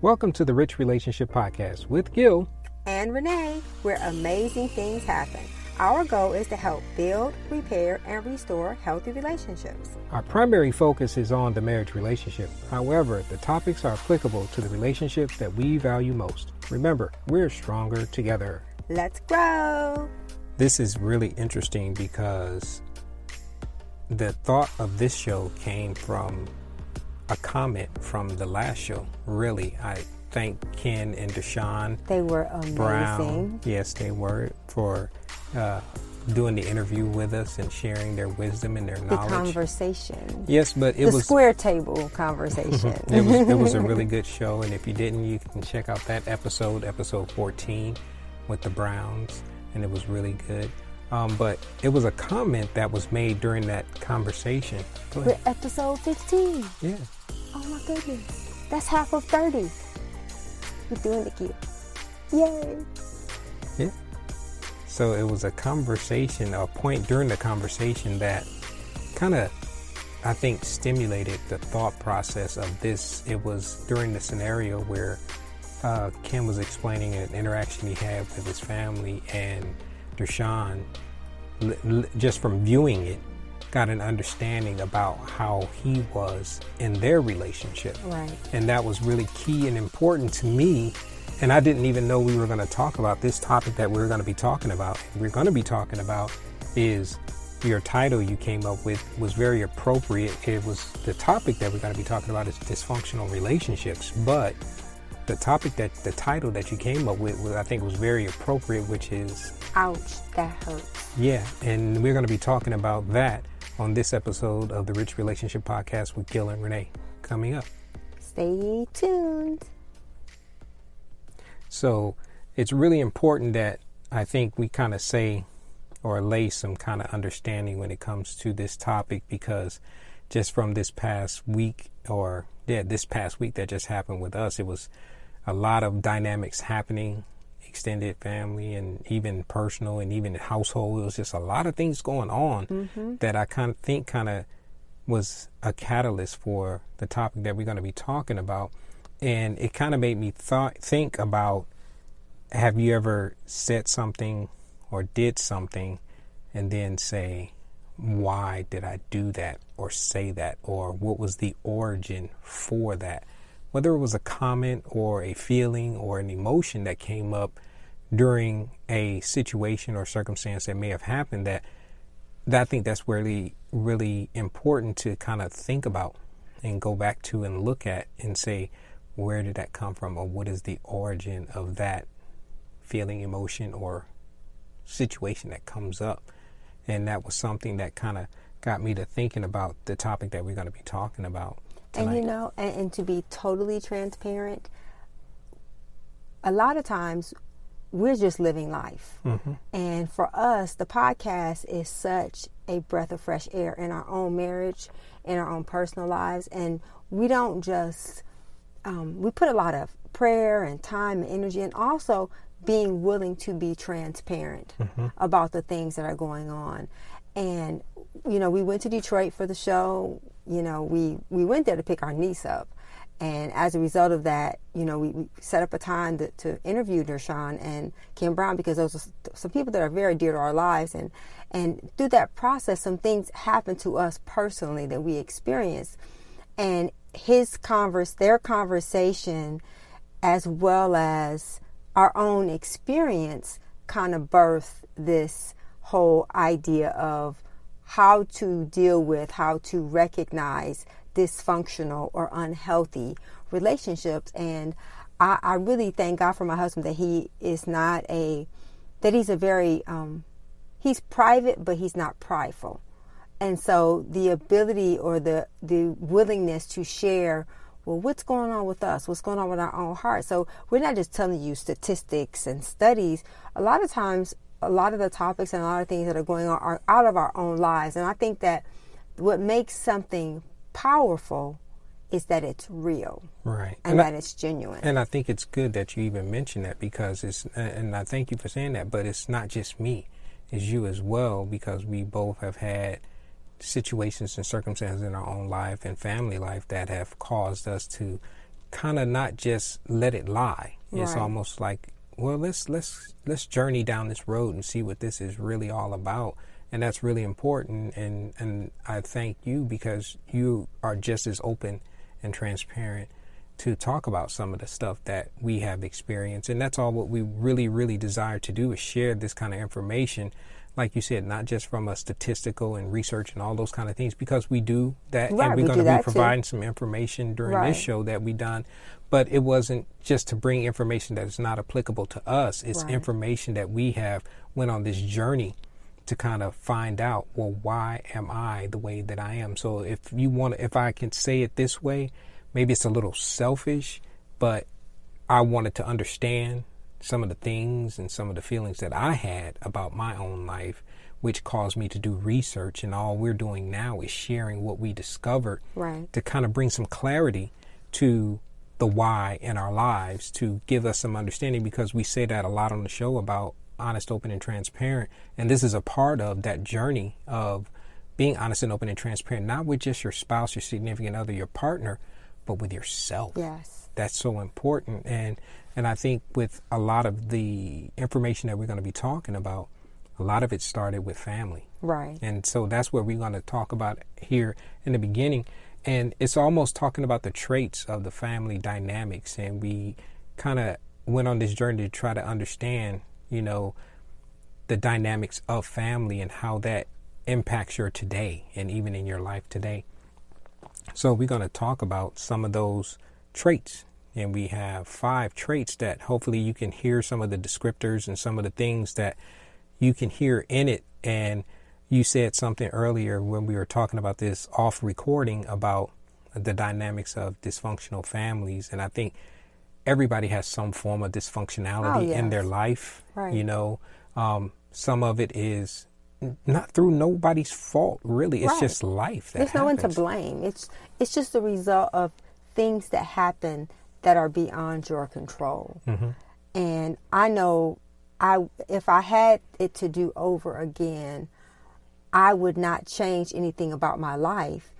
Welcome to the Rich Relationship Podcast with Gil and Renee, where amazing things happen. Our goal is to help build, repair, and restore healthy relationships. Our primary focus is on the marriage relationship. However, the topics are applicable to the relationships that we value most. Remember, we're stronger together. Let's grow. This is really interesting because the thought of this show came from a comment from the last show. Really, I thank Ken and Deshaun. They were amazing. Brown. Yes, they were, for doing the interview with us and sharing their wisdom and their knowledge. The conversation. Yes, but it was... was... The square table conversation. It was a really good show, and if you didn't, you can check out that episode 14, with the Browns, and it was really good. But it was a comment that was made during that conversation. We're episode 15. Yeah. Oh my goodness. That's half of 30. We're doing it, kid. Yay. Yeah. So it was a conversation, a point during the conversation that kind of, I think, stimulated the thought process of this. It was during the scenario where Ken was explaining an interaction he had with his family, and Deshaun, just from viewing it, got an understanding about how he was in their relationship. Right. And that was really key and important to me. And I didn't even know we were going to talk about this topic that we're going to be talking about. We're going to be talking about is your title you came up with was very appropriate. It was the topic that we're going to be talking about is dysfunctional relationships. But the title that you came up with, I think was very appropriate, which is... Ouch, that hurts. Yeah, and we're going to be talking about that on this episode of the Rich Relationship Podcast with Gil and Renee coming up. Stay tuned. So it's really important that I think we kind of say or lay some kind of understanding when it comes to this topic, because just from this past week that just happened with us, it was a lot of dynamics happening, extended family and even personal and even household. It was just a lot of things going on that I kind of was a catalyst for the topic that we're going to be talking about. And it kind of made me think about, have you ever said something or did something and then say, why did I do that or say that, or what was the origin for that? Whether it was a comment or a feeling or an emotion that came up during a situation or circumstance that may have happened, that I think that's really, really important to kind of think about and go back to and look at and say, where did that come from, or what is the origin of that feeling, emotion, or situation that comes up? And that was something that kind of got me to thinking about the topic that we're going to be talking about tonight. And and to be totally transparent, a lot of times we're just living life. And for us, the podcast is such a breath of fresh air in our own marriage, in our own personal lives. And we don't just, we put a lot of prayer and time and energy, and also being willing to be transparent about the things that are going on. And, we went to Detroit for the show. We went there to pick our niece up. And as a result of that, we set up a time to interview Deshaun and Kim Brown, because those are some people that are very dear to our lives. And through that process, some things happened to us personally that we experienced. And their conversation, as well as our own experience, kind of birthed this whole idea of how to deal with, how to recognize dysfunctional or unhealthy relationships. And I really thank God for my husband that he's private, but he's not prideful. And so the ability or the willingness to share, well, what's going on with us? What's going on with our own heart? So we're not just telling you statistics and studies. A lot of times, a lot of the topics and a lot of things that are going on are out of our own lives. And I think that what makes something powerful is that it's real. Right. And that it's genuine. And I think it's good that you even mentioned that, because and I thank you for saying that, but it's not just me, it's you as well, because we both have had situations and circumstances in our own life and family life that have caused us to kind of not just let it lie. It's Right. almost like, well, let's journey down this road and see what this is really all about. And that's really important. And I thank you because you are just as open and transparent to talk about some of the stuff that we have experienced. And that's all what we really, really desire to do, is share this kind of information. Like you said, not just from a statistical and research and all those kind of things, because we do that. Right, and we we're going do to be that providing too. some information during Right. this show that we done. But it wasn't just to bring information that is not applicable to us. It's Right. information that we have went on this journey to kind of find out, well, why am I the way that I am? So if I can say it this way, maybe it's a little selfish, but I wanted to understand some of the things and some of the feelings that I had about my own life, which caused me to do research. And all we're doing now is sharing what we discovered, Right. to kind of bring some clarity to the why in our lives, to give us some understanding, because we say that a lot on the show about honest, open, and transparent. And this is a part of that journey of being honest and open and transparent, not with just your spouse, your significant other, your partner, but with yourself. Yes. That's so important. And I think with a lot of the information that we're going to be talking about, a lot of it started with family. Right. And so that's what we're going to talk about here in the beginning. And it's almost talking about the traits of the family dynamics. And we kind of went on this journey to try to understand, the dynamics of family and how that impacts your today and even in your life today. So we're going to talk about some of those traits. And we have 5 traits that hopefully you can hear some of the descriptors and some of the things that you can hear in it. And you said something earlier when we were talking about this off recording about the dynamics of dysfunctional families. And I think everybody has some form of dysfunctionality in their life. Right. Some of it is not through nobody's fault, really. It's Right. just life that There's happens. no one to blame. It's just the result of things that happen that are beyond your control. Mm-hmm. And I know if I had it to do over again, I would not change anything about my life,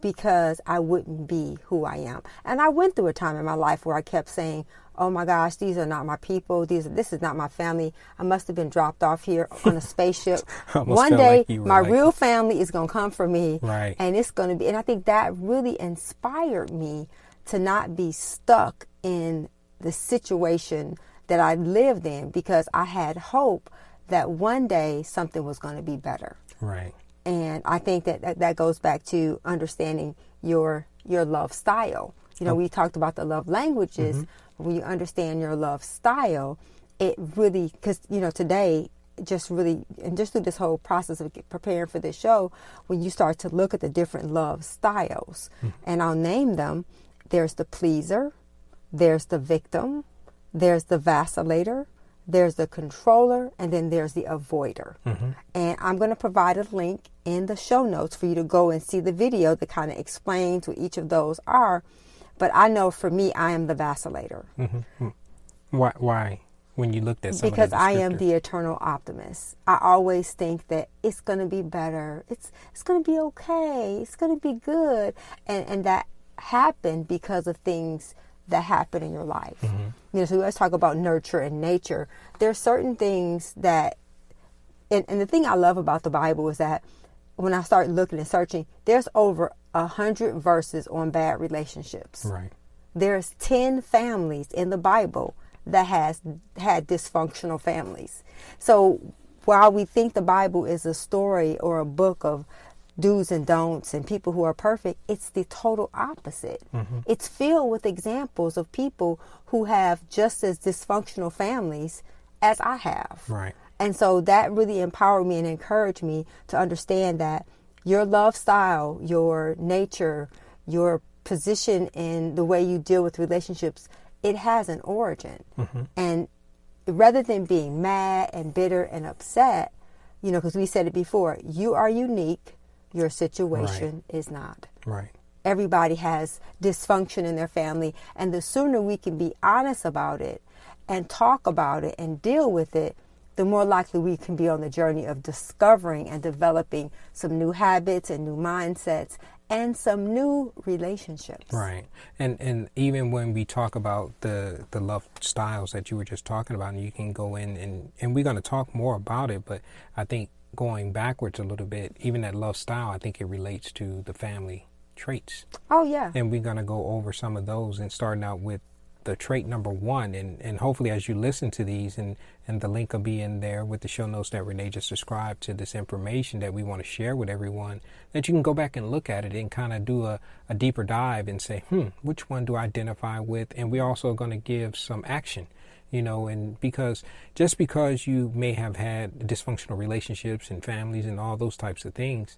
because I wouldn't be who I am. And I went through a time in my life where I kept saying, oh my gosh, these are not my people. This is not my family. I must have been dropped off here on a spaceship. One day, my real family is going to come for me. Right. And it's going to be, and I think that really inspired me to not be stuck in the situation that I lived in, because I had hope that one day something was going to be better. Right. And I think that goes back to understanding your love style. We talked about the love languages. Mm-hmm. When you understand your love style, it really, because, today, just through this whole process of preparing for this show, when you start to look at the different love styles, and I'll name them, there's the pleaser, there's the victim, there's the vacillator, there's the controller, and then there's the avoider. Mm-hmm. And I'm going to provide a link in the show notes for you to go and see the video that kind of explains what each of those are. But I know for me, I am the vacillator. Mm-hmm. Why? When you looked at some because of the I am the eternal optimist. I always think that it's going to be better. It's going to be okay. It's going to be good. And that happened because of things that happen in your life. Mm-hmm. So we always talk about nurture and nature. There are certain things that, and the thing I love about the Bible is that when I start looking and searching, there's over 100 verses on bad relationships. Right. There's 10 families in the Bible that has had dysfunctional families. So while we think the Bible is a story or a book of do's and don'ts and people who are perfect, it's the total opposite. Mm-hmm. It's filled with examples of people who have just as dysfunctional families as I have. Right. And so that really empowered me and encouraged me to understand that your love style, your nature, your position in the way you deal with relationships, it has an origin. Mm-hmm. And rather than being mad and bitter and upset, because we said it before, you are unique. Your situation is not. Right. Everybody has dysfunction in their family. And the sooner we can be honest about it and talk about it and deal with it, the more likely we can be on the journey of discovering and developing some new habits and new mindsets and some new relationships. Right. And even when we talk about the love styles that you were just talking about, and you can go in and we're going to talk more about it, but I think going backwards a little bit, even that love style, I think it relates to the family traits. Oh, yeah. And we're going to go over some of those, and starting out with the trait number 1, and hopefully as you listen to these, and the link will be in there with the show notes that Renee just described to this information that we want to share with everyone, that you can go back and look at it and kind of do a deeper dive and say, which one do I identify with? And we're also going to give some action, and because you may have had dysfunctional relationships and families and all those types of things,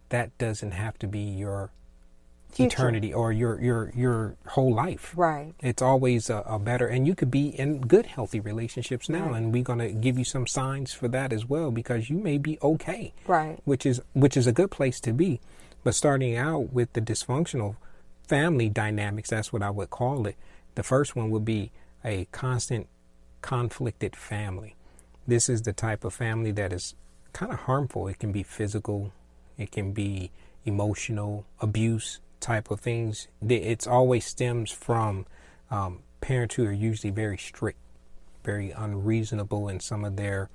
that doesn't have to be your future. Eternity or your whole life. Right. It's always a better, and you could be in good, healthy relationships now, right. And we're going to give you some signs for that as well, because you may be okay. Right. Which is a good place to be. But starting out with the dysfunctional family dynamics, that's what I would call it. The first one would be a constant conflicted family. This is the type of family that is kind of harmful. It can be physical, it can be emotional, abuse type of things. It's always stems from parents who are usually very strict, very unreasonable in some of their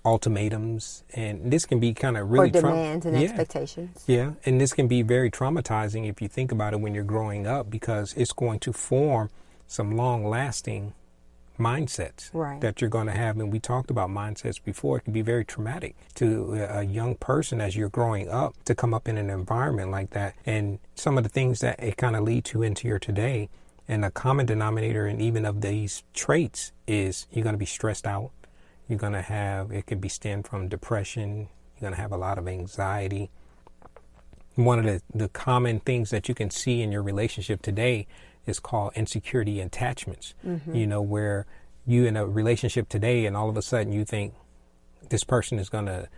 ultimatums, and this can be kind of really or demands and expectations. Yeah, and this can be very traumatizing if you think about it when you're growing up, because it's going to form some long-lasting mindsets that you're going to have. And we talked about mindsets before. It can be very traumatic to a young person as you're growing up to come up in an environment like that. And some of the things that it kind of leads you into your today, and a common denominator and even of these traits is you're going to be stressed out. You're going to have, it could be stemmed from depression. You're going to have a lot of anxiety. One of the common things that you can see in your relationship today is called insecurity attachments. Where you in a relationship today and all of a sudden you think this person is going to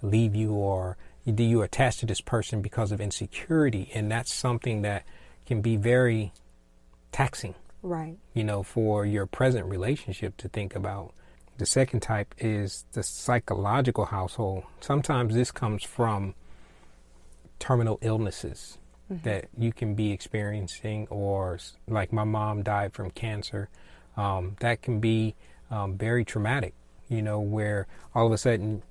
leave you, or you attach to this person because of insecurity. And that's something that can be very taxing, right? For your present relationship to think about. The second type is the psychological household. Sometimes this comes from terminal illnesses that you can be experiencing, or like my mom died from cancer. That can be very traumatic, where all of a sudden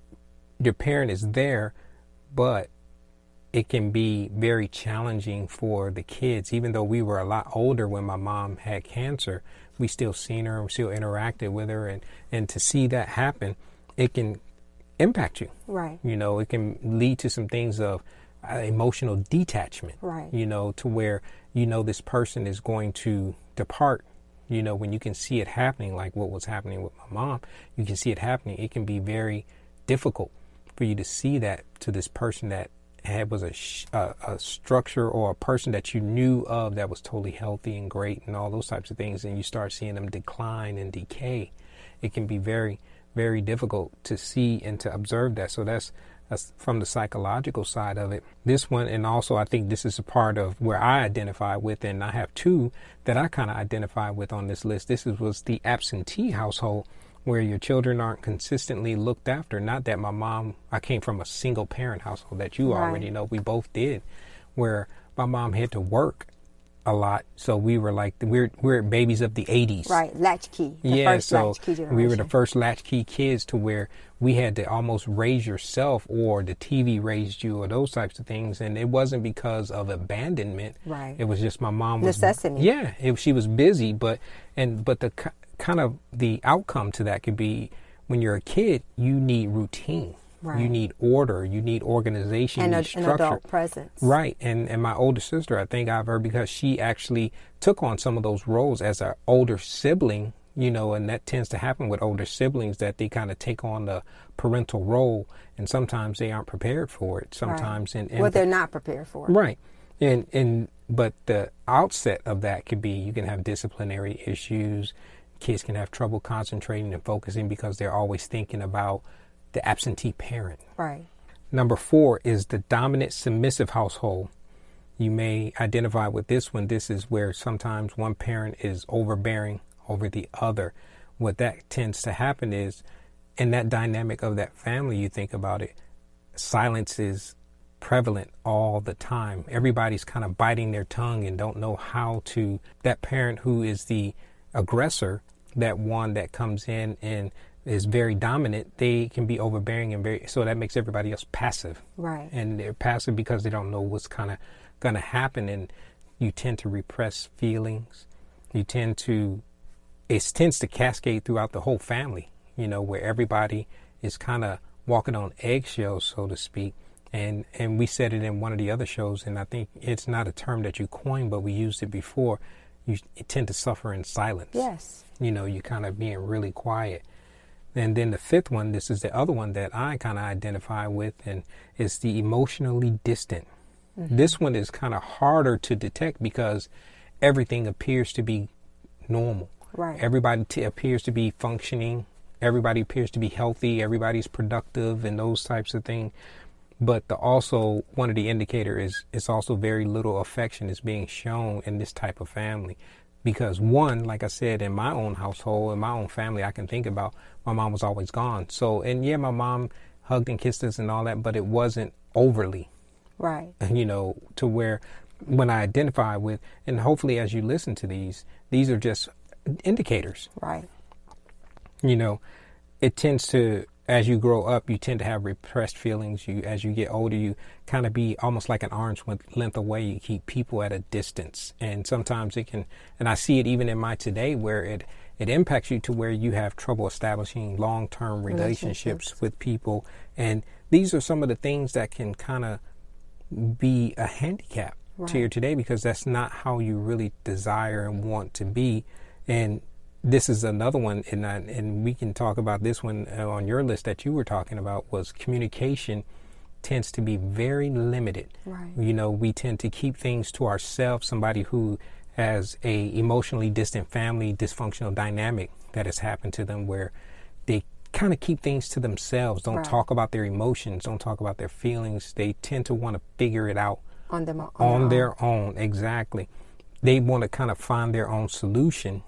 your parent is there, but it can be very challenging for the kids. Even though we were a lot older when my mom had cancer, we still seen her and we still interacted with her, and to see that happen, it can impact you. Right. It can lead to some things of emotional detachment, right? To where this person is going to depart. When you can see it happening, like what was happening with my mom, you can see it happening. It can be very difficult for you to see that to this person that was a structure, or a person that you knew of that was totally healthy and great and all those types of things, and you start seeing them decline and decay. It can be very, very difficult to see and to observe that. So that's from the psychological side of it. This one, and also I think this is a part of where I identify with, and I have two that I kind of identify with on this list. This was the absentee household, where your children aren't consistently looked after. Not that I came from a single parent household that you already know, we both did, where my mom had to work a lot, so we were like we're babies of the 80s, right? Latchkey, latchkey generation. We were the first latchkey kids, to where we had to almost raise yourself, or the TV raised you, or those types of things. And it wasn't because of abandonment, right? It was just my mom was necessity. She was busy, but the kind of the outcome to that could be, when you're a kid, you need routine. Right. You need order, you need organization, and you need structure. An adult presence. Right. And my older sister, I think of her because she actually took on some of those roles as an older sibling, and that tends to happen with older siblings, that they kind of take on the parental role, and sometimes they aren't prepared for it. Sometimes they're not prepared for it. Right. But the outset of that could be, you can have disciplinary issues. Kids can have trouble concentrating and focusing because they're always thinking about the absentee parent. Right. Number 4 is the dominant submissive household. You may identify with this one. This is where sometimes one parent is overbearing over the other. What that tends to happen is, in that dynamic of that family, you think about it, silence is prevalent all the time. Everybody's kind of biting their tongue and don't know how to, that parent who is the aggressor, that one that comes in and is very dominant, they can be overbearing and so that makes everybody else passive. Right. And they're passive because they don't know what's kind of going to happen, and you tend to repress feelings. It tends to cascade throughout the whole family, where everybody is kind of walking on eggshells, so to speak. And we said it in one of the other shows, and I think it's not a term that you coined, but we used it before. You tend to suffer in silence. Yes. You kind of being really quiet. And then the fifth one, this is the other one that I kind of identify with, and it's the emotionally distant. Mm-hmm. This one is kind of harder to detect because everything appears to be normal. Right. Everybody appears to be functioning. Everybody appears to be healthy. Everybody's productive and those types of things. But also one of the indicators is also very little affection is being shown in this type of family. Because one, like I said, in my own household, in my own family, I can think about my mom was always gone. So, and yeah, my mom hugged and kissed us and all that, but it wasn't overly. Right. To where when I identify with, and hopefully as you listen to these are just indicators. Right. It tends to, as you grow up, you tend to have repressed feelings. As you get older, you kind of be almost like an arm's length away. You keep people at a distance. And sometimes it can, and I see it even in my today, where it impacts you to where you have trouble establishing long-term relationships with people. And these are some of the things that can kind of be a handicap to your today, because that's not how you really desire and want to be. And this is another one, and we can talk about this one on your list that you were talking about, was communication tends to be very limited. Right. We tend to keep things to ourselves. Somebody who has a emotionally distant family, dysfunctional dynamic that has happened to them, where they kind of keep things to themselves, don't talk about their emotions, don't talk about their feelings. They tend to want to figure it out on their own. Exactly. They want to kind of find their own solution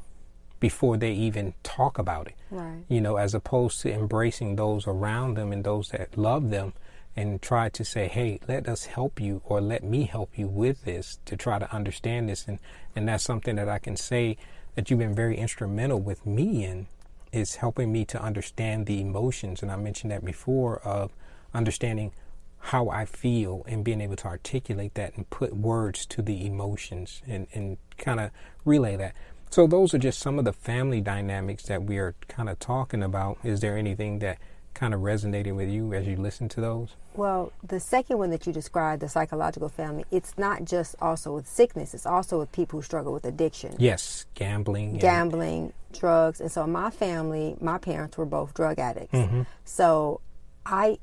before they even talk about it. Right. As opposed to embracing those around them and those that love them and try to say, hey, let us help you, or let me help you with this, to try to understand this. And that's something that I can say that you've been very instrumental with me in, is helping me to understand the emotions. And I mentioned that before, of understanding how I feel and being able to articulate that and put words to the emotions and kind of relay that. So those are just some of the family dynamics that we are kind of talking about. Is there anything that kind of resonated with you as you listen to those? Well, the second one that you described, the psychological family, it's not just also with sickness. It's also with people who struggle with addiction. Yes, gambling, drugs. And so in my family, my parents were both drug addicts. Mm-hmm. So I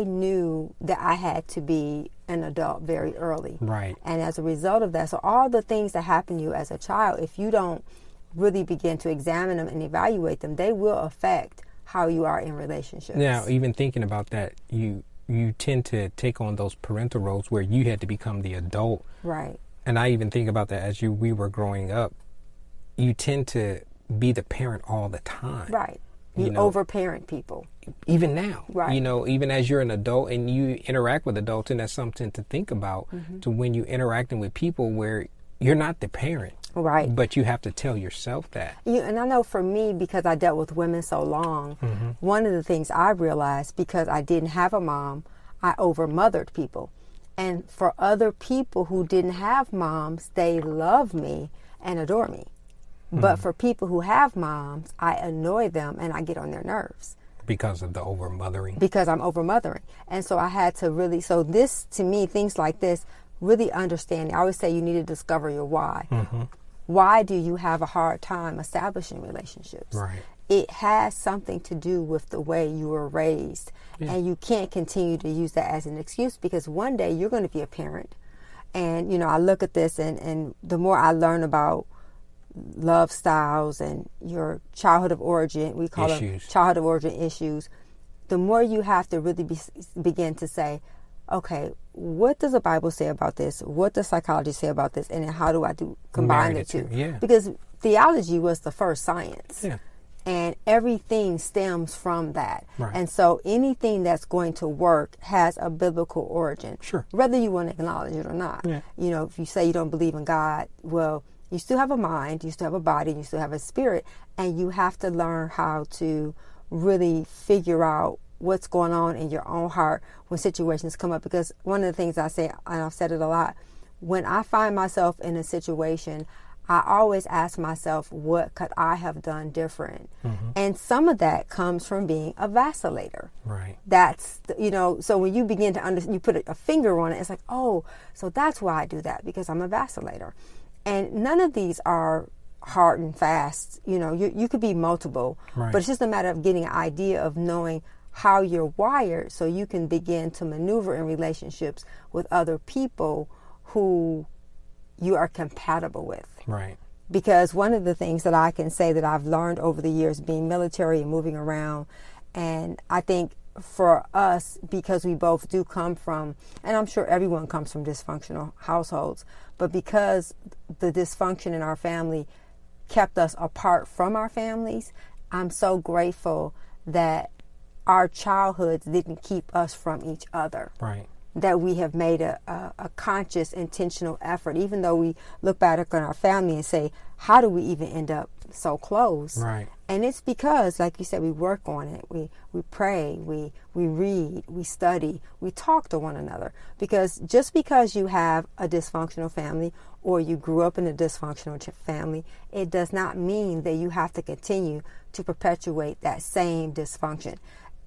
knew that I had to be an adult very early. Right. And as a result of that, so all the things that happen to you as a child, if you don't really begin to examine them and evaluate them, they will affect how you are in relationships. Now, even thinking about that, you tend to take on those parental roles where you had to become the adult. Right. And I even think about that as we were growing up. You tend to be the parent all the time. Right. You overparent people. Even now. Right. Even as you're an adult and you interact with adults, and that's something to think about, to when you're interacting with people where you're not the parent. Right. But you have to tell yourself that. And I know for me, because I dealt with women so long, one of the things I realized, because I didn't have a mom, I overmothered people. And for other people who didn't have moms, they love me and adore me. But for people who have moms, I annoy them and I get on their nerves. Because of the overmothering. Because I'm overmothering. And so I had to really, so this, to me, things like this, really understanding. I always say you need to discover your why. Mm-hmm. Why do you have a hard time establishing relationships? Right. It has something to do with the way you were raised. Yeah. And you can't continue to use that as an excuse, because one day you're going to be a parent. And, I look at this and the more I learn about love styles and your childhood of origin, we call them childhood of origin issues, the more you have to really begin to say, okay, what does the Bible say about this? What does psychology say about this? And then how do I combine the two? Yeah. Because theology was the first science. Yeah. And everything stems from that. Right. And so anything that's going to work has a biblical origin. Sure. Whether you want to acknowledge it or not. Yeah. You know, if you say you don't believe in God, well, you still have a mind, you still have a body, you still have a spirit, and you have to learn how to really figure out what's going on in your own heart when situations come up. Because one of the things I say, and I've said it a lot, when I find myself in a situation, I always ask myself, what could I have done different? Mm-hmm. And some of that comes from being a vacillator. Right. That's, you know, so when you begin to you put a finger on it, it's like, oh, so that's why I do that, because I'm a vacillator. And none of these are hard and fast. You know, you could be multiple, right. But it's just a matter of getting an idea of knowing how you're wired so you can begin to maneuver in relationships with other people who you are compatible with. Right. Because one of the things that I can say that I've learned over the years being military and moving around, and I think for us, because we both do come from, and I'm sure everyone comes from dysfunctional households, but because the dysfunction in our family kept us apart from our families, I'm so grateful that our childhoods didn't keep us from each other. Right. That we have made a conscious, intentional effort, even though we look back on our family and say, how do we even end up so close? Right. And it's because, like you said, we work on it. We pray, we read, we study, we talk to one another. Because just because you have a dysfunctional family or you grew up in a dysfunctional family, it does not mean that you have to continue to perpetuate that same dysfunction.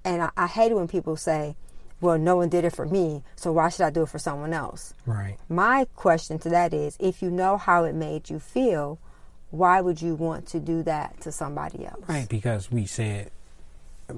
And I hate it when people say, well, no one did it for me, so why should I do it for someone else? Right. My question to that is, if you know how it made you feel, why would you want to do that to somebody else? Right, because we said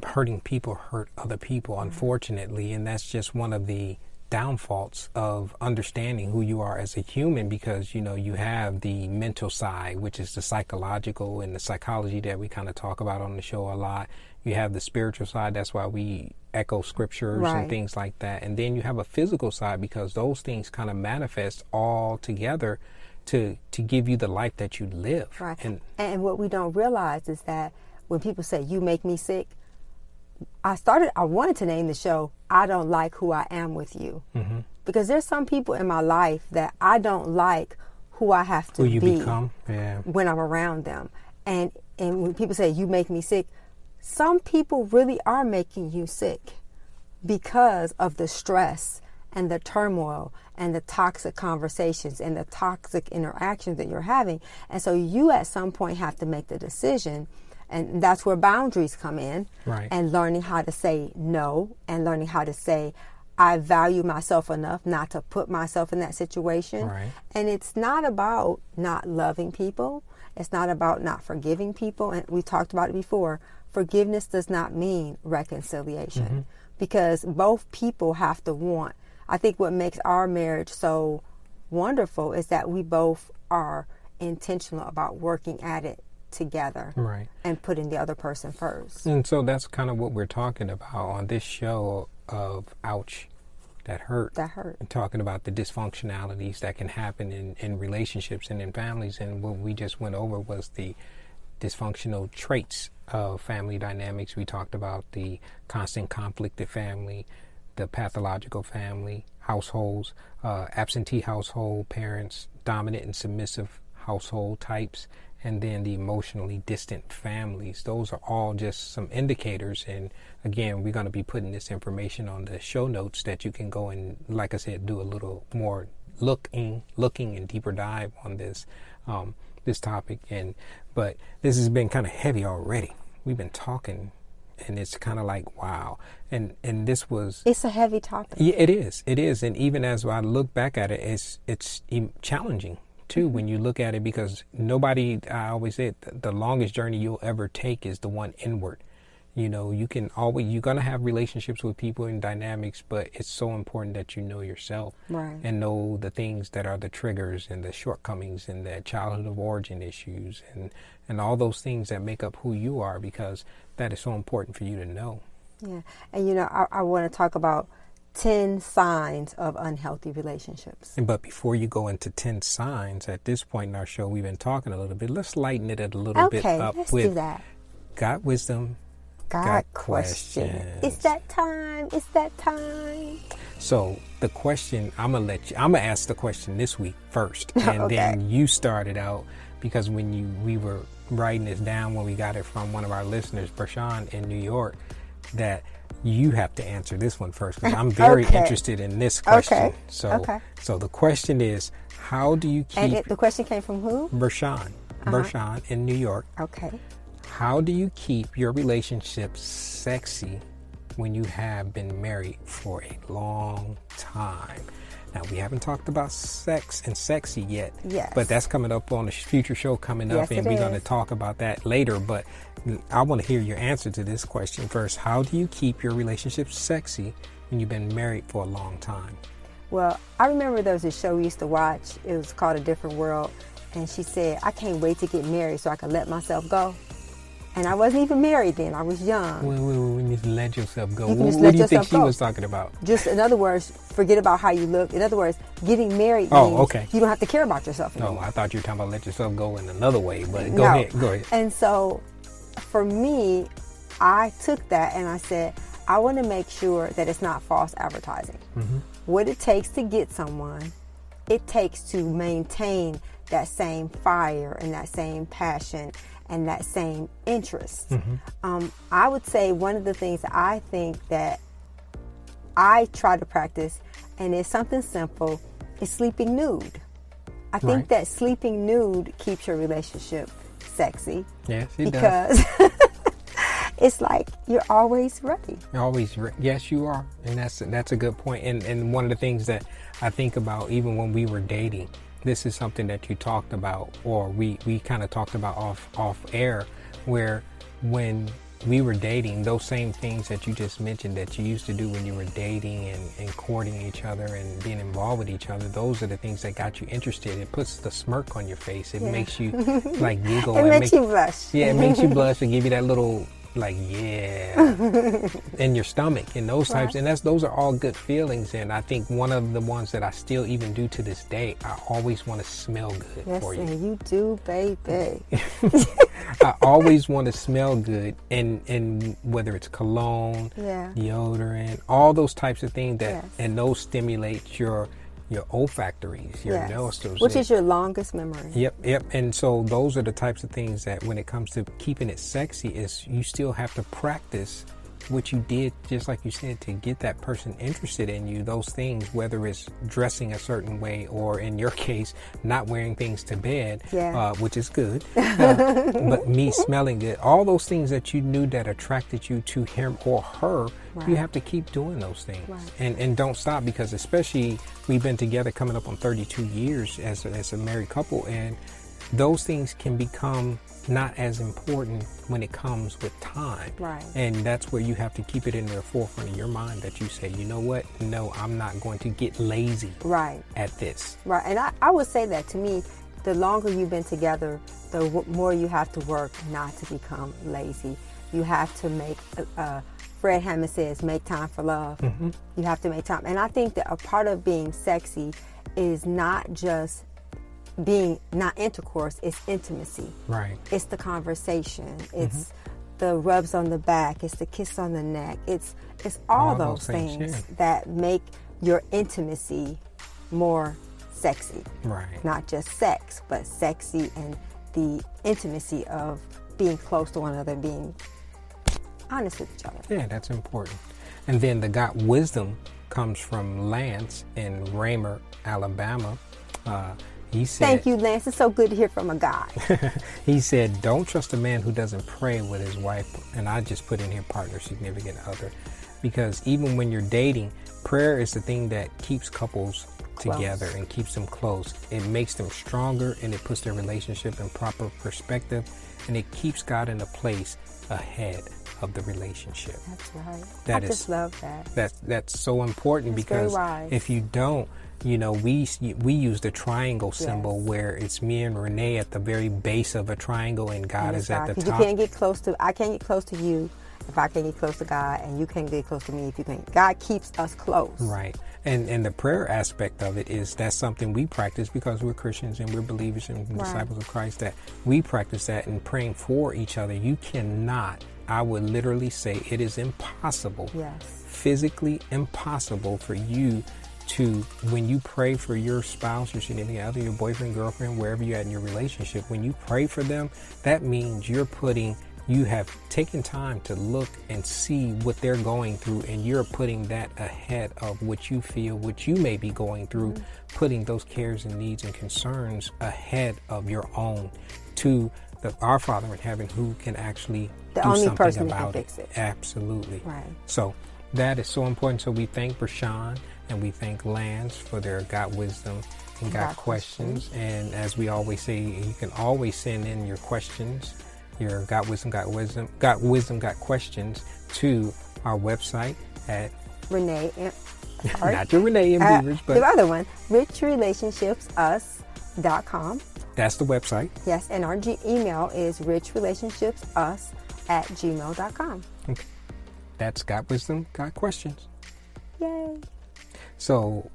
hurting people hurt other people, unfortunately, and that's just one of the downfalls of understanding who you are as a human, because, you know, you have the mental side, which is the psychological and the psychology that we kind of talk about on the show a lot. You have the spiritual side. That's why we echo scriptures right. and things like that. And then you have a physical side, because those things kind of manifest all together to give you the life that you live. Right. And what we don't realize is that when people say, you make me sick, I wanted to name the show, I Don't Like Who I Am With You. Mm-hmm. Because there's some people in my life that I don't like who I have to be become. Yeah. When I'm around them. And when people say, you make me sick, some people really are making you sick because of the stress and the turmoil and the toxic conversations and the toxic interactions that you're having. And so you at some point have to make the decision, and that's where boundaries come in. Right. And learning how to say no, and learning how to say, I value myself enough not to put myself in that situation. Right. And it's not about not loving people. It's not about not forgiving people. And we talked about it before. Forgiveness does not mean reconciliation, mm-hmm. because both people have to want. I think what makes our marriage so wonderful is that we both are intentional about working at it together, right, and putting the other person first. And so that's kind of what we're talking about on this show of Ouch, That Hurt. That Hurt. And talking about the dysfunctionalities that can happen in relationships and in families. And what we just went over was the dysfunctional traits of family dynamics. We talked about the constant conflict of family, the pathological family, households, absentee household parents, dominant and submissive household types, and then the emotionally distant families. Those are all just some indicators. And again, we're going to be putting this information on the show notes that you can go and, like I said, do a little more looking and deeper dive on this topic. But this has been kind of heavy already. We've been talking, and it's kind of like, wow. And it's a heavy topic. Yeah, it is. And even as I look back at it, it's challenging too, when you look at it, because I always say the longest journey you'll ever take is the one inward. You know, you're going to have relationships with people and dynamics, but it's so important that you know yourself, right, and know the things that are the triggers and the shortcomings and the childhood of origin issues and all those things that make up who you are, because that is so important for you to know. Yeah. And, you know, I want to talk about 10 signs of unhealthy relationships. But before you go into 10 signs, at this point in our show, we've been talking a little bit. Let's lighten it a little bit up. Okay, let's do that. got wisdom, got question. It's that time. It's that time. So the question, I'm gonna ask the question this week first, and Okay. then you started out, because when we were writing this down, when we got it from one of our listeners, Bershawn in New York, that you have to answer this one first, because I'm very interested in this question. So the question is, how do you keep... And the question came from who? Bershawn. Bershawn in New York. Okay. How do you keep your relationship sexy when you have been married for a long time? Now, we haven't talked about sex and sexy yet, Yes. but that's coming up on a future show coming up, Yes, and it we're going to is. talk about that later. But I want to hear your answer to this question first. How do you keep your relationship sexy when you've been married for a long time? Well, I remember there was a show we used to watch. It was called A Different World. And she said, I can't wait to get married so I can let myself go. And I wasn't even married then. I was young. When you let yourself go, You can what just let do you think yourself she go. was talking about? Just, in other words, forget about how you look. In other words, getting married Oh, means okay. you don't have to care about yourself No, anymore. I thought you were talking about let yourself go in another way, but No. Go ahead. And so, for me, I took that and I said, I want to make sure that it's not false advertising. Mm-hmm. What it takes to get someone, it takes to maintain that same fire and that same passion and that same interest. Mm-hmm. I would say one of the things that I think that I try to practice, and it's something simple, is sleeping nude. I think Right. that sleeping nude keeps your relationship sexy. Yes, it does. Because it's like you're always ready. Yes, you are, and that's a good point. And one of the things that I think about, even when we were dating, this is something that you talked about, or we kind of talked about off air, where when we were dating, those same things that you just mentioned that you used to do when you were dating and courting each other and being involved with each other, those are the things that got you interested. It puts the smirk on your face. It makes you like giggle. It makes you blush. Yeah, it makes you blush and give you that little like in your stomach and those types, and those are all good feelings. And I think one of the ones that I still even do to this day, I always want to smell good for you. Yes, and you do, baby. I always want to smell good, and whether it's cologne, deodorant, all those types of things that, and those stimulate your olfactories, your nostrils, which is your longest memory. Yep. And so those are the types of things that when it comes to keeping it sexy, is you still have to practice what you did, just like you said, to get that person interested in you. Those things, whether it's dressing a certain way, or in your case, not wearing things to bed, which is good, but me smelling good, all those things that you knew that attracted you to him or her, you have to keep doing those things, and don't stop, because especially we've been together coming up on 32 years as a married couple, and those things can become not as important when it comes with time. Right. And that's where you have to keep it in the forefront of your mind, that you say, you know what? No, I'm not going to get lazy at this. Right. And I would say that, to me, the longer you've been together, the more you have to work not to become lazy. You have to make, Fred Hammond says, make time for love. Mm-hmm. You have to make time. And I think that a part of being sexy is not just not intercourse, it's intimacy. Right. It's the conversation. It's the rubs on the back. It's the kiss on the neck. It's all those things that make your intimacy more sexy. Right. Not just sex, but sexy and the intimacy of being close to one another, being honest with each other. Yeah, that's important. And then the got wisdom comes from Lance in Raymer, Alabama. He said, thank you, Lance. It's so good to hear from a guy. He said, don't trust a man who doesn't pray with his wife. And I just put in here partner, significant other. Because even when you're dating, prayer is the thing that keeps couples together and keeps them close. It makes them stronger, and it puts their relationship in proper perspective, and it keeps God in a place ahead of the relationship. That's right. I just love that. That's so important, because if you don't, we use the triangle symbol, where it's me and Renee at the very base of a triangle, and God is at the top. You can't get close to, I can't get close to you, if I can't get close to God, and you can't get close to me if you can't. God keeps us close. Right. And the prayer aspect of it is that's something we practice because we're Christians and we're believers and disciples of Christ, that we practice that in praying for each other. You cannot, I would literally say it is impossible, physically impossible for you to, when you pray for your spouse or significant other, your boyfriend, girlfriend, wherever you're at in your relationship, when you pray for them, that means you have taken time to look and see what they're going through, and you're putting that ahead of what you feel, what you may be going through, putting those cares and needs and concerns ahead of your own to our Father in heaven, who can actually the do only something person about that can fix it. Absolutely. Right. So that is so important. So we thank Brashawn and we thank Lance for their God wisdom and God questions. And as we always say, you can always send in your questions, your God wisdom, got questions to our website at Renee. Not your Renee and Beavers, but the other one, richrelationshipsus.com. That's the website. Yes, and our email is richrelationshipsus@gmail.com. Okay. That's God wisdom, God questions. Yay. So,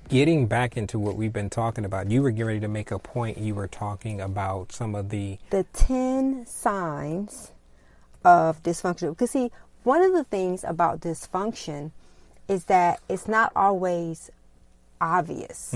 getting back into what we've been talking about, you were getting ready to make a point. You were talking about some of the 10 signs of dysfunction. Because see, one of the things about dysfunction is that it's not always obvious.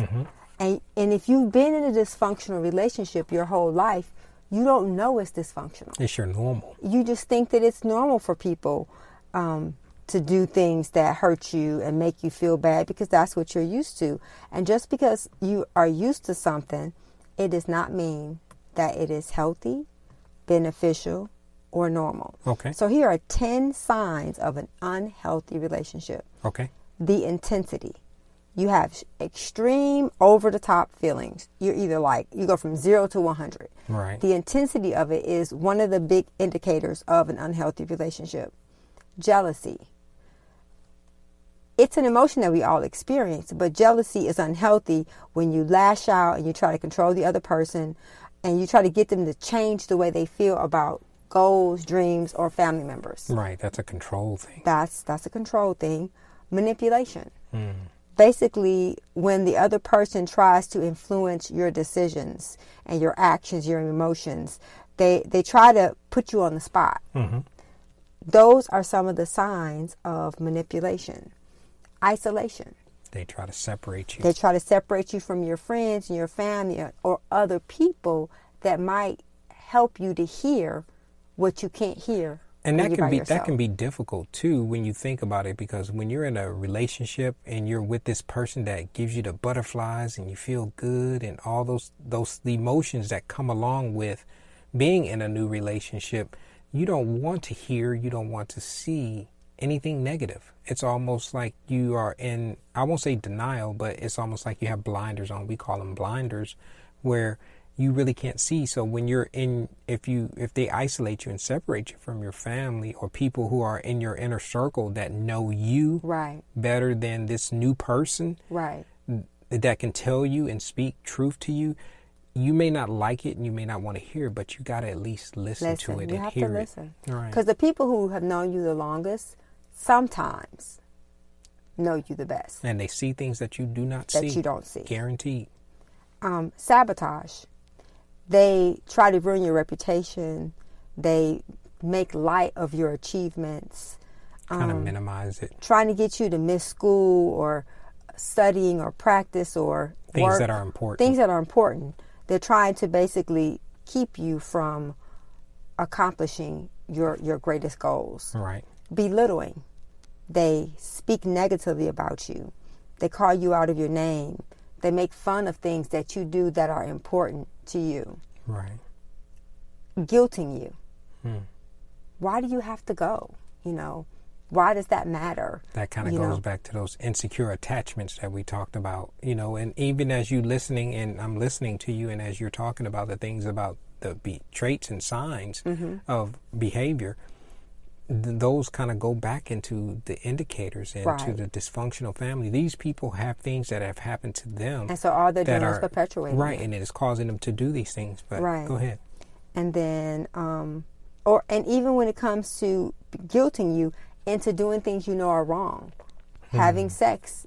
And if you've been in a dysfunctional relationship your whole life, you don't know it's dysfunctional. It's your normal. You just think that it's normal for people to do things that hurt you and make you feel bad because that's what you're used to. And just because you are used to something, it does not mean that it is healthy, beneficial, or normal. Okay. So here are 10 signs of an unhealthy relationship. Okay. The intensity. You have extreme over-the-top feelings. You're either you go from 0 to 100. Right. The intensity of it is one of the big indicators of an unhealthy relationship. Jealousy. It's an emotion that we all experience, but jealousy is unhealthy when you lash out and you try to control the other person and you try to get them to change the way they feel about goals, dreams, or family members. Right. That's a control thing. That's a control thing. Manipulation. Basically, when the other person tries to influence your decisions and your actions, your emotions, they try to put you on the spot. Those are some of the signs of manipulation. Isolation. They try to separate you. They try to separate you from your friends and your family or other people that might help you to hear what you can't hear. And that can be difficult too when you think about it, because when you're in a relationship and you're with this person that gives you the butterflies and you feel good and all those the emotions that come along with being in a new relationship, you don't want to hear, you don't want to see anything negative. It's almost like you are in, I won't say denial, but it's almost like you have blinders on. We call them blinders, where you really can't see. So when you're in, if they isolate you and separate you from your family or people who are in your inner circle that know you better than this new person that can tell you and speak truth to you, you may not like it and you may not want to hear it, but you got to at least listen to it and hear it. You have to listen. Because the people who have known you the longest sometimes know you the best. And they see things that you do not see. That you don't see. Guaranteed. Sabotage. They try to ruin your reputation. They make light of your achievements. Kind of minimize it. Trying to get you to miss school or studying or practice or things work. that are important. Things that are important. They're trying to basically keep you from accomplishing your greatest goals. Right. Belittling. They speak negatively about you. They call you out of your name. They make fun of things that you do that are important to you. Right. Guilting you. Why do you have to go? Why does that matter? That kind of goes back to those insecure attachments that we talked about, and even as you listening and I'm listening to you and as you're talking about the things about the traits and signs of behavior, those kind of go back into the indicators and to the dysfunctional family. These people have things that have happened to them. And so all they're doing is perpetuating. Right, and it is causing them to do these things. But go ahead. And then and even when it comes to guilting you into doing things you know are wrong, having sex,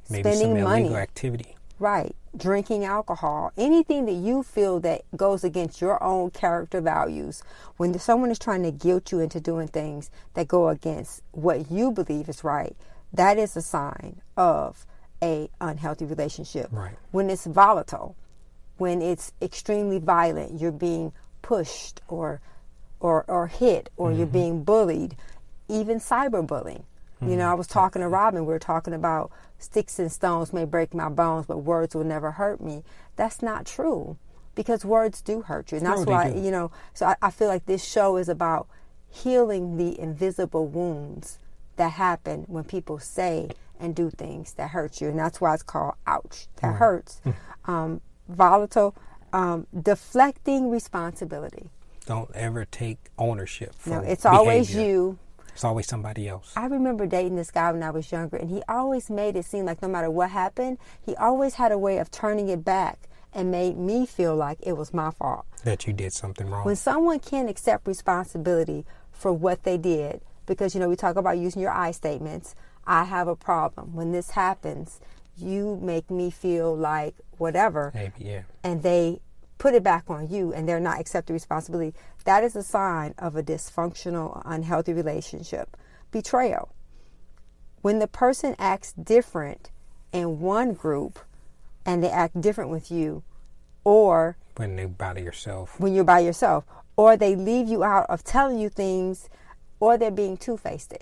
maybe spending some money, illegal activity. Right, drinking alcohol, anything that you feel that goes against your own character values. When someone is trying to guilt you into doing things that go against what you believe is right, that is a sign of a unhealthy relationship. Right. When it's volatile, when it's extremely violent, you're being pushed or hit, or you're being bullied, even cyberbullying. You know, I was talking to Robin, we were talking about sticks and stones may break my bones, but words will never hurt me. That's not true, because words do hurt you. And that's why, you know, so I feel like this show is about healing the invisible wounds that happen when people say and do things that hurt you. And that's why it's called Ouch. That hurts. Volatile, deflecting responsibility. Don't ever take ownership for No, it's behavior. always you. It's always somebody else. I remember dating this guy when I was younger, and he always made it seem like no matter what happened, he always had a way of turning it back and made me feel like it was my fault. That you did something wrong. When someone can't accept responsibility for what they did, because, you know, we talk about using your I statements, I have a problem. When this happens, you make me feel like whatever. Maybe, yeah. And they put it back on you, and they're not accepting responsibility. That is a sign of a dysfunctional, unhealthy relationship. Betrayal. When the person acts different in one group and they act different with you, or when they're by yourself. When you're by yourself, or they leave you out of telling you things, or they're being two-faced.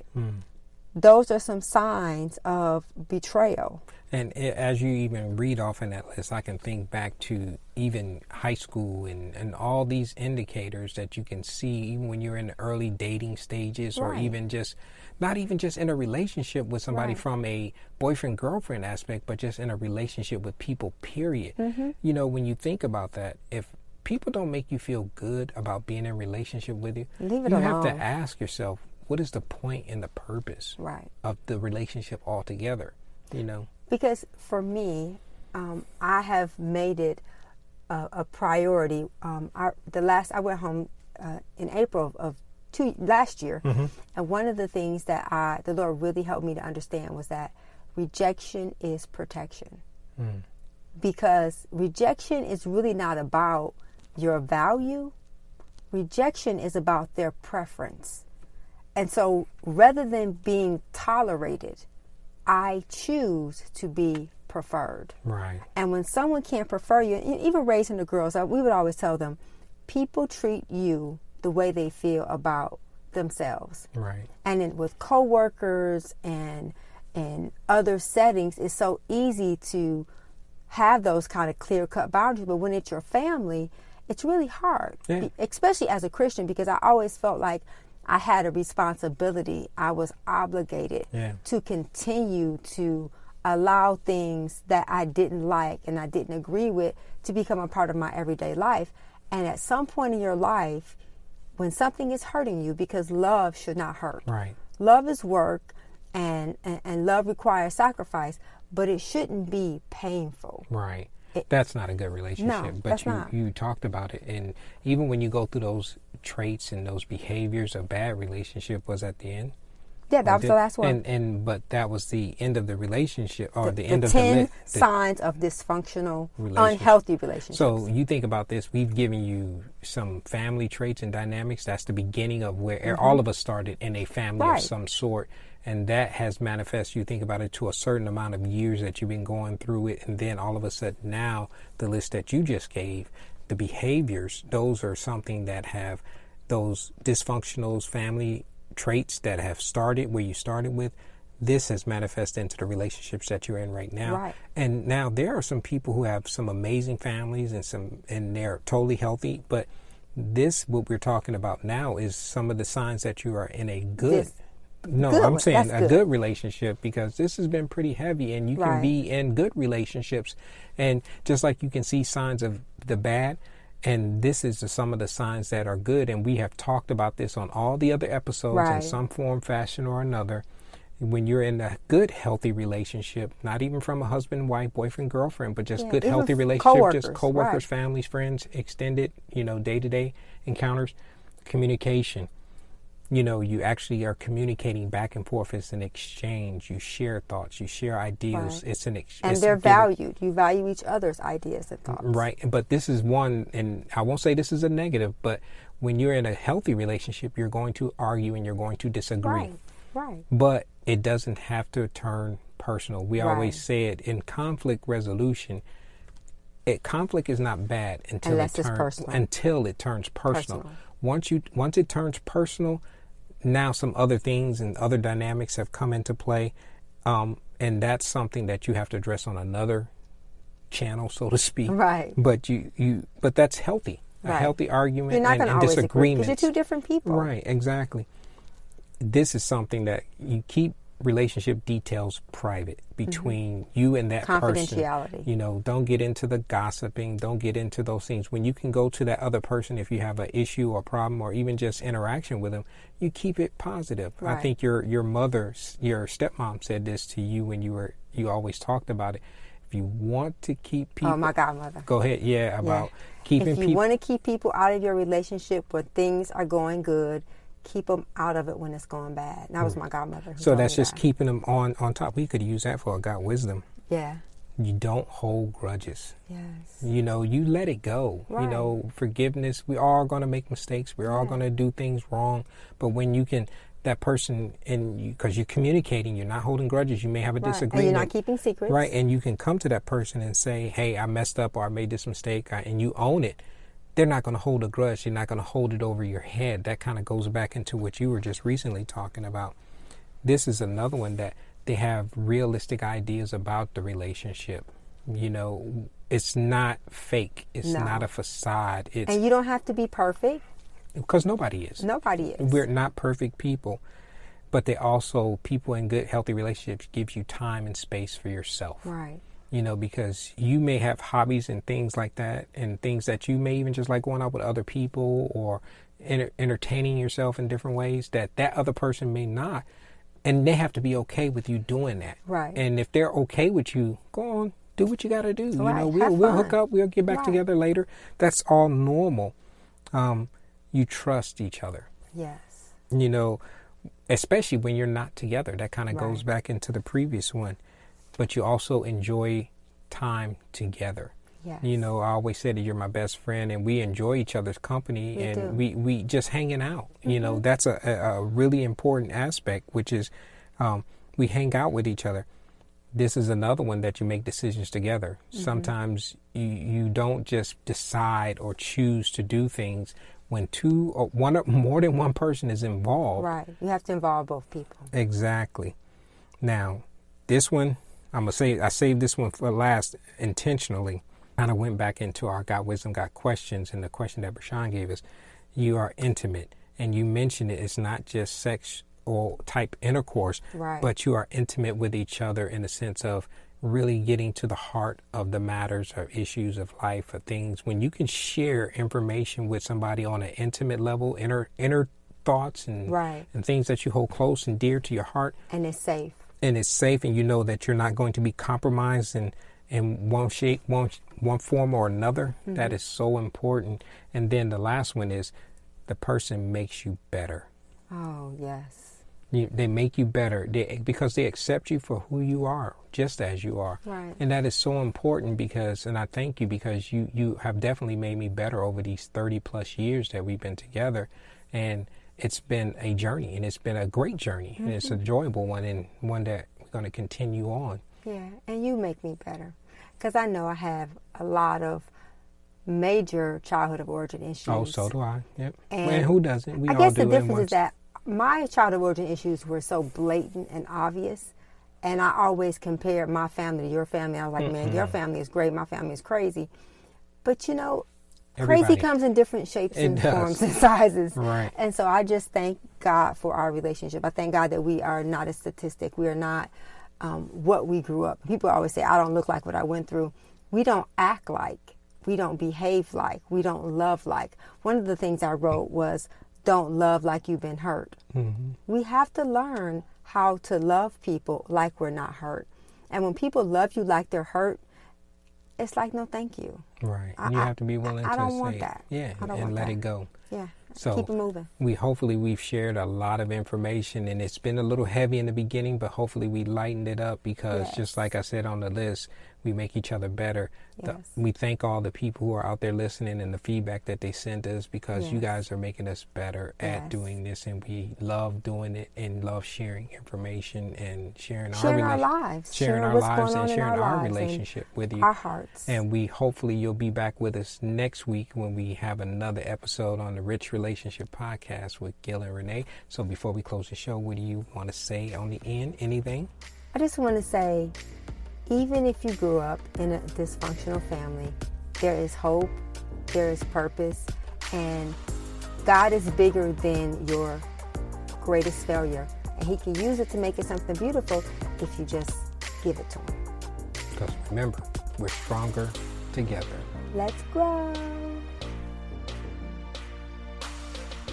Those are some signs of betrayal. And as you even read off in that list, I can think back to even high school and all these indicators that you can see even when you're in the early dating stages, or even just, not even just in a relationship with somebody from a boyfriend-girlfriend aspect, but just in a relationship with people, period. You know, when you think about that, if people don't make you feel good about being in a relationship with you, you have to ask yourself, what is the point and the purpose of the relationship altogether, you know? Because for me, I have made it a priority. I went home in April of last year, and one of the things that the Lord really helped me to understand was that rejection is protection. Because rejection is really not about your value. Rejection is about their preference. And so rather than being tolerated, I choose to be preferred. Right. And when someone can't prefer you, even raising the girls, we would always tell them, people treat you the way they feel about themselves. Right. And then with coworkers and other settings, it's so easy to have those kind of clear-cut boundaries. But when it's your family, it's really hard, especially as a Christian, because I always felt like I had a responsibility. I was obligated to continue to allow things that I didn't like and I didn't agree with to become a part of my everyday life. And at some point in your life, when something is hurting you, because love should not hurt. Right. Love is work, and love requires sacrifice, but it shouldn't be painful. Right. That's not a good relationship. No, but you talked about it, and even when you go through those traits and those behaviors, a bad relationship was at the end. Yeah, that was the last one. But that was the end of the relationship, or the end of 10 signs of dysfunctional, unhealthy relationships. So you think about this. We've given you some family traits and dynamics. That's the beginning of where all of us started in a family of some sort. And that has manifested, you think about it, to a certain amount of years that you've been going through it. And then all of a sudden now, the list that you just gave, the behaviors, those are something that have those dysfunctional family traits that have started where you started with. This has manifested into the relationships that you're in right now. Right. And now there are some people who have some amazing families and they're totally healthy. But what we're talking about now is some of the signs that you are in a good I'm saying a good relationship, because this has been pretty heavy, and you can be in good relationships, and just like you can see signs of the bad, and this is some of the signs that are good, and we have talked about this on all the other episodes in some form, fashion, or another. When you're in a good, healthy relationship, not even from a husband, wife, boyfriend, girlfriend, but just good, healthy relationship, just co-workers, families, friends, extended, day-to-day encounters. communication. You actually are communicating back and forth. It's an exchange. You share thoughts. You share ideas. Right. It's an and they're valued. You value each other's ideas and thoughts. Right. But this is one, and I won't say this is a negative, but when you're in a healthy relationship, you're going to argue and you're going to disagree. Right. But it doesn't have to turn personal. We always say it in conflict resolution. Conflict is not bad until it turns personal. Once it turns personal, now some other things and other dynamics have come into play, and that's something that you have to address on another channel, so to speak. Right. But that's healthy. A healthy argument. You're not going to always agree because you're two different people. Right. Exactly. This is something that you keep relationship details private between you and that person. Confidentiality. Don't get into the gossiping. Don't get into those things. When you can go to that other person if you have an issue or problem or even just interaction with them, you keep it positive. Right. I think your stepmom said this to you when you always talked about it. If you want to keep people... Oh, my godmother. Go ahead. Yeah, about keeping people... If you want to keep people out of your relationship where things are going good, keep them out of it when it's going bad. That was my godmother. So that's just keeping them on top. We could use that for a God wisdom. Yeah. You don't hold grudges. Yes. You let it go. Right. Forgiveness. We are all going to make mistakes. We're all going to do things wrong. But when you can, that person, because you're communicating, you're not holding grudges. You may have a disagreement. And you're not keeping secrets. Right. And you can come to that person and say, hey, I messed up or I made this mistake, and you own it. They're not going to hold a grudge. You're not going to hold it over your head. That kind of goes back into what you were just recently talking about. This is another one that they have realistic ideas about the relationship. It's not fake. It's not a facade. And you don't have to be perfect. Because nobody is. Nobody is. We're not perfect people. But they also, people in good, healthy relationships gives you time and space for yourself. Right. Because you may have hobbies and things like that, and things that you may even just like going out with other people or entertaining yourself in different ways that other person may not. And they have to be okay with you doing that. Right. And if they're okay with you, go on, do what you got to do. Right. We'll hook up, we'll get back together later. That's all normal. You trust each other. Yes. Especially when you're not together. That kind of goes back into the previous one. But you also enjoy time together. Yes. I always say that you're my best friend, and we enjoy each other's company, we just hanging out. That's a really important aspect, which is we hang out with each other. This is another one that you make decisions together. Mm-hmm. Sometimes you don't just decide or choose to do things when more than one person is involved. Right. You have to involve both people. Exactly. Now, this one, I'm going to say, I saved this one for last intentionally. Kind of went back into our God Wisdom, God Questions, and the question that Brashawn gave us. You are intimate, and you mentioned it's not just sex or type intercourse, but you are intimate with each other in the sense of really getting to the heart of the matters or issues of life or things. When you can share information with somebody on an intimate level, inner thoughts and things that you hold close and dear to your heart. And it's safe. And it's safe, and you know that you're not going to be compromised in one shape, one form or another. Mm-hmm. That is so important. And then the last one is the person makes you better. Oh, yes. They make you better because they accept you for who you are, just as you are. Right. And that is so important and I thank you because you have definitely made me better over these 30 plus years that we've been together. And it's been a journey, and it's been a great journey, mm-hmm. and it's an enjoyable one, and one that we're going to continue on. Yeah, and you make me better because I know I have a lot of major childhood of origin issues. Oh, so do I. Yep. And who doesn't? I guess the difference is that my childhood of origin issues were so blatant and obvious, and I always compared my family to your family. I was like, man, your family is great, my family is crazy. But crazy comes in different shapes and forms and sizes. Right. And so I just thank God for our relationship. I thank God that we are not a statistic. We are not what we grew up. People always say, I don't look like what I went through. We don't act like. We don't behave like. We don't love like. One of the things I wrote was, don't love like you've been hurt. Mm-hmm. We have to learn how to love people like we're not hurt. And when people love you like they're hurt, it's like, no, thank you. Right. You have to be willing to say, I don't want that. Yeah, I don't and want let that. it go. Yeah. So keep it moving. Hopefully we've shared a lot of information, and it's been a little heavy in the beginning, but hopefully we lightened it up because just like I said on the list, we make each other better. Yes. We thank all the people who are out there listening and the feedback that they send us because you guys are making us better at doing this, and we love doing it and love sharing information and sharing our lives, sharing our lives and sharing our relationship with you, our hearts. And hopefully you'll be back with us next week when we have another episode on the Rich Relationship Podcast with Gil and Renee. So before we close the show, what do you want to say on the end? Anything? I just want to say, even if you grew up in a dysfunctional family, there is hope, there is purpose, and God is bigger than your greatest failure. And He can use it to make it something beautiful if you just give it to Him. Because remember, we're stronger together. Let's grow.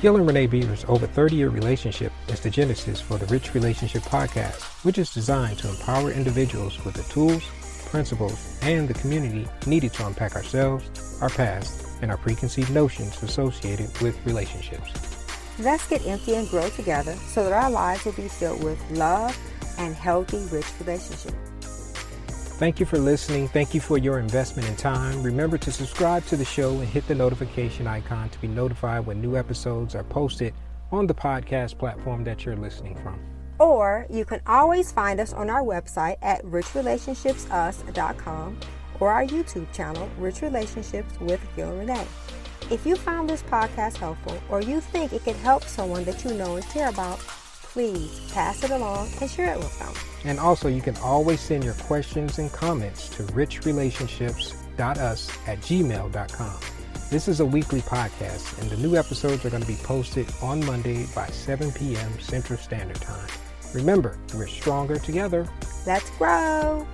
Gil and Renee Beaver's over 30-year relationship is the genesis for the Rich Relationship Podcast, which is designed to empower individuals with the tools, principles, and the community needed to unpack ourselves, our past, and our preconceived notions associated with relationships. Let's get empty and grow together so that our lives will be filled with love and healthy, rich relationships. Thank you for listening. Thank you for your investment in time. Remember to subscribe to the show and hit the notification icon to be notified when new episodes are posted on the podcast platform that you're listening from. Or you can always find us on our website at richrelationshipsus.com or our YouTube channel, Rich Relationships with Gil and Renee. If you found this podcast helpful or you think it could help someone that you know and care about, please pass it along and share it with them. And also, you can always send your questions and comments to richrelationships.us@gmail.com. This is a weekly podcast, and the new episodes are going to be posted on Monday by 7 p.m. Central Standard Time. Remember, we're stronger together. Let's grow.